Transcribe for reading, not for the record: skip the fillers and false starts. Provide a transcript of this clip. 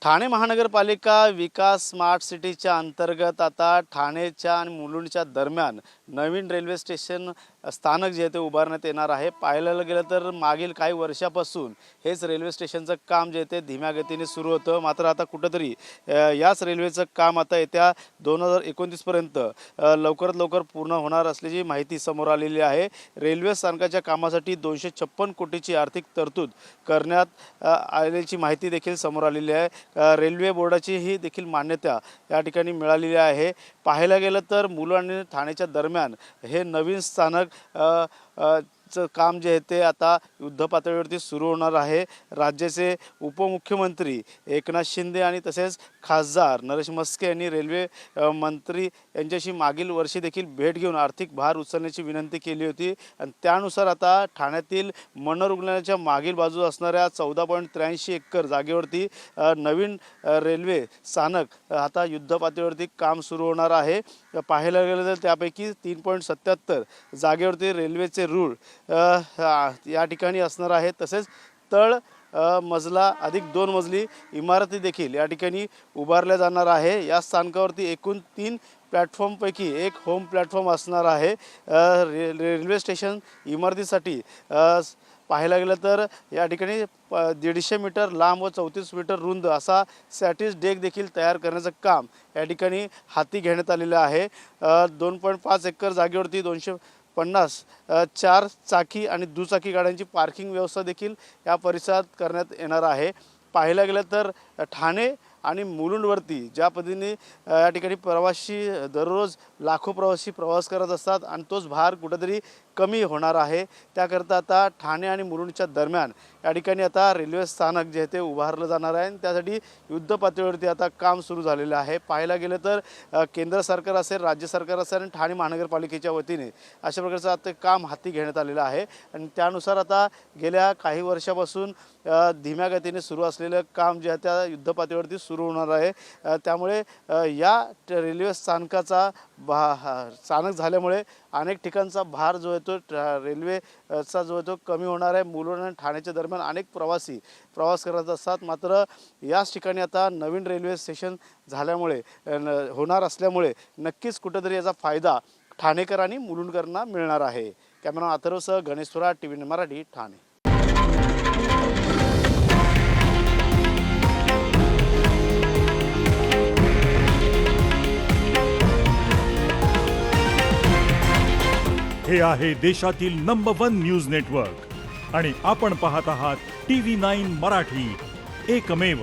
ठाणे महानगरपालिका विकास स्मार्ट सिटीच्या अंतर्गत आता ठाणेच्या आणि मुलुंडच्या दरम्यान नवीन रेल्वे स्टेशन स्थानक जे आहे ते उभारण्यात येणार आहे। पाहायला गेलं तर मागील काही वर्षापासून हेच रेल्वे स्टेशनचं काम जे आहे ते धीम्या गतीने सुरू होतं, मात्र आता कुठंतरी याच रेल्वेचं काम आता येत्या 2029 पर्यंत लवकरात लवकर पूर्ण होणार असल्याची माहिती समोर आलेली आहे। रेल्वे स्थानकाच्या कामासाठी 256 कोटीची आर्थिक तरतूद करण्यात आल्याची माहिती देखील समोर आलेली आहे। रेल्वे बोर्डाची ही देखील मान्यता या ठिकाणी मिळालेली आहे। पाहायला गेलं तर मुलुंड आणि ठाणेच्या दरम्यान हे नवीन स्थानक काम जे आहे ते आता युद्ध पातळीवरती सुरू होणार आहे। राज्याचे उपमुख्यमंत्री एकनाथ शिंदे आणि तसेच खासदार नरेश म्हस्के यांनी रेल्वे मंत्री यांच्याशी मागील वर्षी देखील भेट घेऊन आर्थिक भार उचलण्याची विनंती केली होती आणि त्यानुसार आता ठाण्यातील मनोरुग्णालयाच्या मागील बाजू असणाऱ्या 14.83 एकर जागेवरती नवीन रेल्वे स्थानक आता युद्ध पातळीवरती काम सुरू होणार आहे। पाहायला गेलं तर त्यापैकी 3.77 जागेवरती रेल्वेचे रूळ या ठिकाणी असणार आहे। तसेच तळ मजला अधिक 2 मजली इमारती देखील या ठिकाणी उभारल्या जाणार आहे। या स्थानकावरती एकूण 3 प्लॅटफॉर्मपैकी एक होम प्लॅटफॉर्म असणार आहे। रेल्वे स्टेशन इमारतीसाठी पाहायला गेलं तर या ठिकाणी 150 मीटर लांब व 34 मीटर रुंद असा सॅटिस डेक देखील तयार करण्याचं काम या ठिकाणी हाती घेण्यात आलेलं आहे। 2.5 एकर जागेवरती 250 4 चाकी आणि दुचाकी गाड्यांची पार्किंग व्यवस्था देखील या परिसरात करण्यात येणार आहे। पाहायला गेलं तर ठाणे आणि मुलुंडवरती ज्या पद्धतीने या ठिकाणी प्रवासी दररोज लाखो प्रवासी प्रवास करत असतात आणि तोच भार कुठेतरी कमी होणार आहे। त्याकरता आता ठाणे आणि मुलुंडच्या दरम्यान या ठिकाणी आता रेल्वे स्थानक जे आहे ते उभारलं जाणार आहे आणि त्यासाठी युद्ध पातळीवरती आता काम सुरू झालेलं आहे। पाहायला गेलं तर केंद्र सरकार असेल, राज्य सरकार असेल आणि ठाणे महानगरपालिकेच्या वतीने अशा प्रकारचं आता काम हाती घेण्यात आलेलं आहे आणि त्यानुसार आता गेल्या काही वर्षापासून धीम्या गतीने सुरू असलेलं काम जे आहे त्या युद्ध पातळीवरती सुरू होणार आहे। त्यामुळे या रेल्वे स्थानकाचा स्थानक झाल्यामुळे अनेक ठिकाणचा भार जो आहे तो रेल्वेचा जो आहे तो कमी होणार आहे। मुलुंड आणि ठाण्याच्या दरम्यान अनेक प्रवासी प्रवास करत असतात, मात्र याच ठिकाणी आता नवीन रेल्वे स्टेशन झाल्यामुळे होणार असल्यामुळे नक्कीच कुठेतरी याचा फायदा ठाणेकर आणि मुलुंडकरांना मिळणार आहे। कॅमेरामॅन अथर्वसह गणेश थोरात, TV9 मराठी, ठाणे। हे आहे देशातील नंबर 1 न्यूज नेटवर्क आणि आपण पाहत आहात TV9 मराठी, एकमेव।